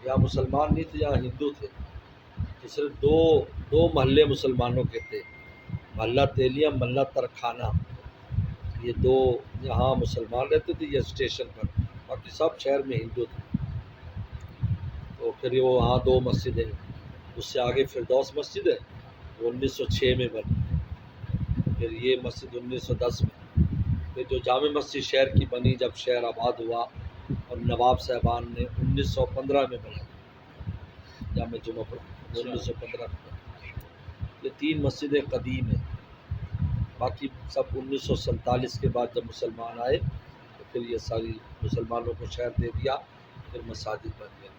یا مسلمان نہیں تھے یا ہندو تھے، تو صرف دو محلے مسلمانوں کے تھے، محلہ تیلیاں، محلہ ترکھانہ، یہ دو یہاں مسلمان رہتے تھے یہ اسٹیشن پر، باقی سب شہر میں ہندو تھے۔ تو پھر وہ وہاں دو مسجدیں، اس سے آگے فردوس مسجد ہے، وہ 1906 میں بنی، پھر یہ مسجد 1910 میں، پھر جو جامع مسجد شہر کی بنی جب شہر آباد ہوا، اور نواب صاحبان نے 1915 میں بنائی جامع جمعہ پر، 1915 میں بنائی۔ یہ تین مسجدیں قدیم ہیں، باقی سب 1947 کے بعد جب مسلمان آئے تو پھر یہ ساری مسلمانوں کو شہر دے دیا، پھر مساجد بن گئے۔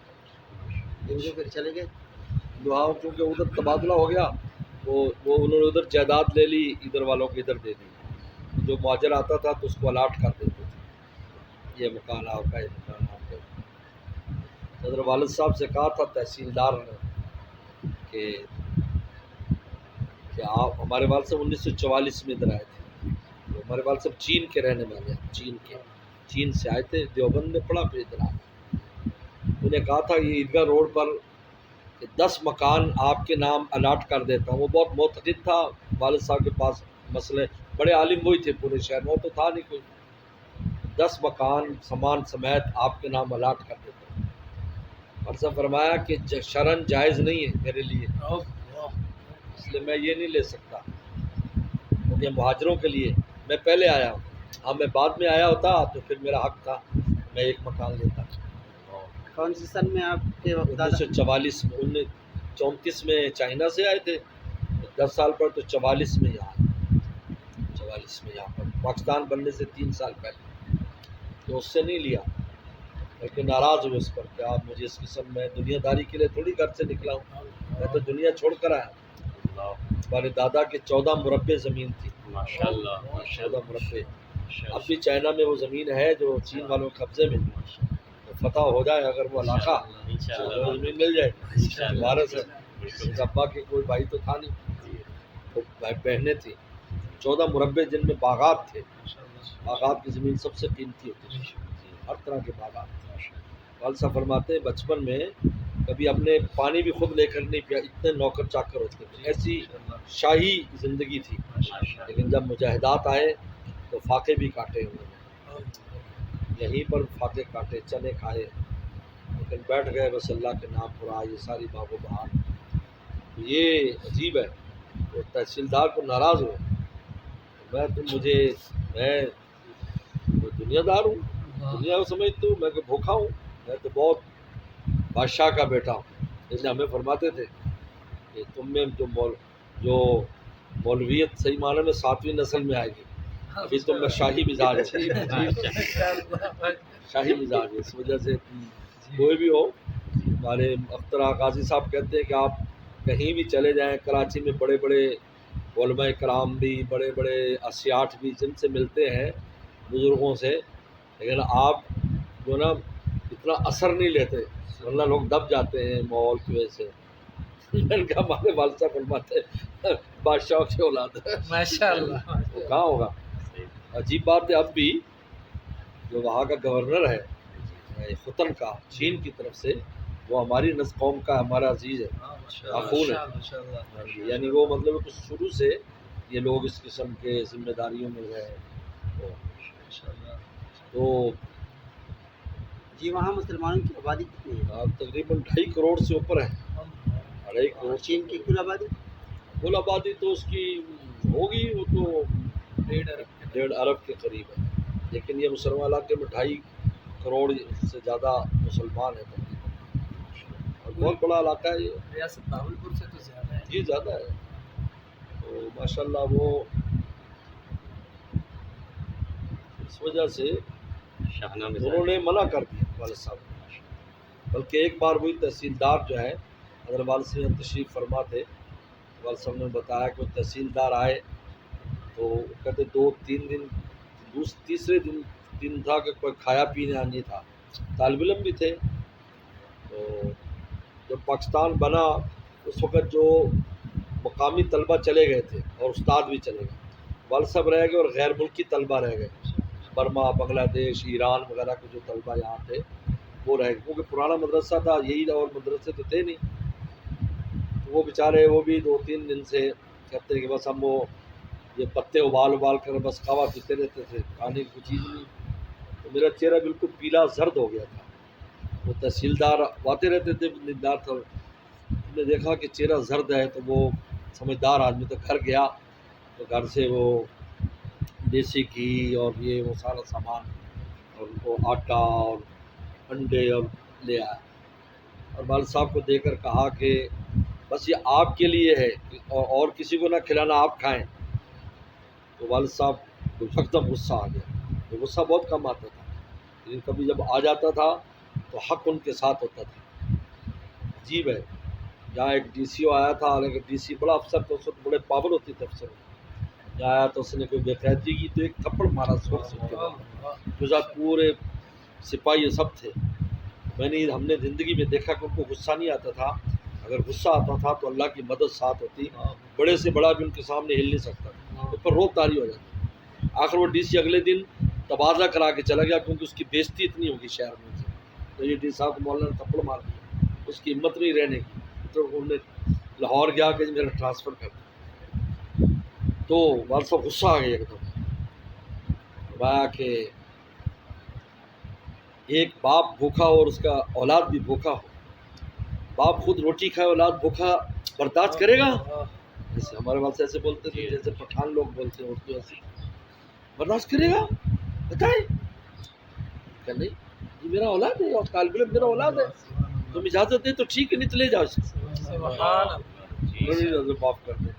ہندو پھر چلے گئے دعاؤں کیونکہ ادھر تبادلہ ہو گیا، وہ انہوں نے ادھر جائیداد لے لی، ادھر والوں کو ادھر دے دی، جو مہاجر آتا تھا تو اس کو الاٹ کر دیتے تھے، یہ مکان آپ کا، یہ مکان آپ کا۔ حضرت والد صاحب سے کہا تھا تحصیلدار نے کہ آپ، ہمارے والد صاحب 1944 میں ادھر آئے تھے، تو ہمارے والد صاحب چین کے رہنے والے ہیں، چین سے آئے تھے، دیوبند میں پڑھا، پھر ادھر آئے۔ انہوں نے کہا تھا یہ عیدگاہ روڈ پر 10 مکان آپ کے نام الاٹ کر دیتا ہوں۔ وہ بہت معتقد تھا، والد صاحب کے پاس مسئلے، بڑے عالم وہی تھے پورے شہر میں، وہ تو تھا نہیں کوئی، 10 مکان سامان سمیت آپ کے نام الاٹ کر دیتا ہوں۔ اور سب فرمایا کہ شرعاً جائز نہیں ہے میرے لیے، اس لیے میں یہ نہیں لے سکتا، کیونکہ مہاجروں کے لیے میں پہلے آیا ہوں، ہاں میں بعد میں آیا ہوتا تو پھر میرا حق تھا، میں ایک مکان لیتا۔ کون سی سن میں آپ کے دادا؟ 1944 میں، 1934 میں چائنا سے آئے تھے، 10 سال پر، تو 44 میں یہاں، 44 میں یہاں پر پاکستان بننے سے 3 سال پہلے، تو اس سے نہیں لیا، لیکن ناراض ہوئے اس پر کہ آپ مجھے اس قسم میں دنیا داری کے لیے تھوڑی گھر سے نکلا ہوں، میں تو دنیا چھوڑ کر آیا۔ ہمارے دادا کے 14 مربع زمین تھی، 14 مربع، اب بھی چائنا میں وہ زمین ہے جو چین والوں کے قبضے میں، فتح ہو جائے اگر وہ علاقہ تو زمین مل جائے گی، بھارت سے ابا کے کوئی بھائی تو تھا نہیں، وہ بہنیں تھیں، 14 مربع جن میں باغات تھے، باغات کی زمین سب سے قیمتی ہوتی ہے، ہر طرح کے باغات۔ والد صاحب فرماتے ہیں بچپن میں کبھی اپنے پانی بھی خود لے کر نہیں پیا، اتنے نوکر چاکر ہوتے تھے، ایسی شاہی زندگی تھی، لیکن جب مجاہدات آئے تو فاقے بھی کاٹے انہوں نے، یہیں پر فاقے کاٹے، چنے کھائے، لیکن بیٹھ گئے بس اللہ کے نام پر، یہ ساری باغ و بہار۔ یہ عجیب ہے، وہ تحصیلدار کو ناراض ہوئے، میں دنیا دار ہوں، دنیا کو سمجھتا ہوں، میں کہ بھوکا ہوں، میں تو بہت بادشاہ کا بیٹا ہوں، اس لیے ہمیں فرماتے تھے کہ تم میں جو مولویت صحیح معنی میں 7ویں نسل میں آئے گی، ابھی تم میں شاہی مزاج ہے، شاہی مزاج ہے، اس وجہ سے کوئی بھی ہو۔ ہمارے اختر غازی صاحب کہتے ہیں کہ آپ کہیں بھی چلے جائیں، کراچی میں بڑے بڑے علماء کرام بھی، بڑے بڑے اسیاٹ بھی جن سے ملتے ہیں بزرگوں سے، لیکن آپ جو نا اتنا اثر نہیں لیتے، ورنہ لوگ دب جاتے ہیں ماحول کی وجہ سے۔ میں نے کہا ہمارے والد صاحب فرماتے ہیں بادشاہوں کی اولاد ہے، ماشاءاللہ، وہ کہاں ہوگا۔ عجیب بات ہے، اب بھی جو وہاں کا گورنر ہے ختن کا، چین کی طرف سے، وہ ہماری نسل قوم کا ہمارا عزیز ہے، اخون ہے، یعنی وہ مطلب کہ شروع سے یہ لوگ اس قسم کے ذمہ داریوں میں رہے، تو جی وہاں مسلمانوں کی آبادی کتنی ہے؟ تقریباً 2.5 کروڑ سے اوپر ہے، 2.5 کروڑ۔ چین کی کل آبادی؟ کل آبادی تو اس کی ہوگی، وہ تو 1.5 ارب کے قریب ہے، لیکن یہ مسلمان علاقے میں 2.5 کروڑ سے زیادہ مسلمان ہیں تقریباً، اور بہت بڑا علاقہ ہے یہ، ریاست بہاولپور سے تو زیادہ ہے جی زیادہ ہے، تو ماشاءاللہ وہ اس وجہ سے انہوں نے منع کر دیا والد صاحب نے، بلکہ ایک بار وہی تحصیلدار جو ہے، اگر والد صاحب تشریف فرما تھے، والد صاحب نے بتایا کہ وہ تحصیلدار آئے تو کہتے 2-3 دن، تیسرے دن تھا کہ کوئی کھایا پینا نہیں تھا، طالب علم بھی تھے، تو جب پاکستان بنا اس وقت جو مقامی طلبہ چلے گئے تھے اور استاد بھی چلے گئے، والد صاحب رہ گئے اور غیر ملکی طلبہ رہ گئے، برما، بنگلہ دیش، ایران وغیرہ کے جو طلبہ یہاں تھے وہ رہ گئے، کیونکہ پرانا مدرسہ تھا، یہی اور مدرسے تو تھے نہیں، تو وہ بیچارے وہ بھی 2-3 دن سے کہتے ہیں کہ بس ہم وہ یہ پتے ابال کر بس کھاوا پیتے رہتے تھے، کھانے کی چیز نہیں. تو میرا چہرہ بالکل پیلا زرد ہو گیا تھا. وہ تحصیلدار آتے رہتے تھے، دیندار تھا، ہم نے دیکھا کہ چہرہ زرد ہے تو وہ سمجھدار آدمی تو گھر گیا، تو گھر سے وہ دیسی گھی اور یہ وہ سارا سامان اور وہ آٹا اور انڈے اور لے آیا، اور والد صاحب کو دے کر کہا کہ بس یہ آپ کے لیے ہے اور کسی کو نہ کھلانا، آپ کھائیں. تو والد صاحب کو یکدم غصہ آ گیا. وہ غصہ بہت کم آتا تھا لیکن کبھی جب آ جاتا تھا تو حق ان کے ساتھ ہوتا تھا. عجیب ہے. یہاں ایک ڈی سی او آیا تھا، حالانکہ ڈی سی بڑا افسر تھا، اس وقت بڑے پاور ہوتی تھے افسر. یہاں آیا تو اس نے کوئی بےقاعدگی کی تو ایک تھپڑ مارا سوکھ کے ساتھ پورے سپاہی سب تھے. ہم نے زندگی میں دیکھا کہ ان کو غصہ نہیں آتا تھا، اگر غصہ آتا تھا تو اللہ کی مدد ساتھ ہوتی، بڑے سے بڑا بھی ان کے سامنے ہل نہیں سکتا، اس پر روک تاری ہو جاتی. آخر وہ ڈی سی اگلے دن تبادلہ کرا کے چلا گیا کیونکہ اس کی بےزتی اتنی ہوگی شہر میں سے. تو یہ ڈی صاحب کو مولانا نے تھپڑ مار دیا، اس کی ہمت نہیں رہنے کی. تو انہوں نے لاہور گیا کہ میرا ٹرانسفر کر دیا. تو والد صاحب غصہ آ گیا ایک دم. فرمایا کہ ایک باپ بھوکا اور اس کا اولاد بھی بھوکا ہو، باپ خود روٹی کھائے اولاد بھوکا برداشت کرے گا؟ جیسے ہمارے والد سے ایسے بولتے تھے جیسے پٹھان لوگ بولتے ہیں اردو، ایسے برداشت کرے گا؟ بتائیں. کہ نہیں، یہ میرا اولاد ہے اور طالب علم میرا اولاد ہے، تم اجازت دے تو ٹھیک ہے، نہیں تو لے جاؤ. معاف کر دیں.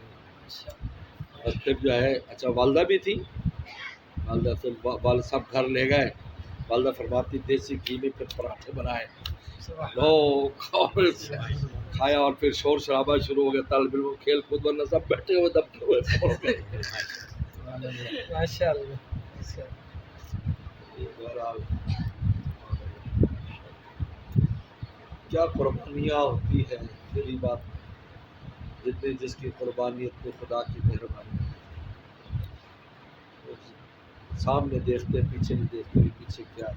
اور پھر جو ہے اچھا والدہ بھی تھی، والدہ پھر والد صاحب گھر لے گئے. والدہ فرماتی دیسی گھی میں پھر پراٹھے بنائے، کھایا اور پھر شور شرابہ شروع ہو گیا. طالب علم کھیل کود ورنہ سب بیٹھے ہوئے دبکے ہوئے. ماشاء اللہ. کیا قربانیاں ہوتی ہیں، پھر بات جتنی جس کی قربانی اتنی خدا کی مہربانی. سامنے دیکھتے پیچھے نہیں دیکھتے پیچھے کیا ہے.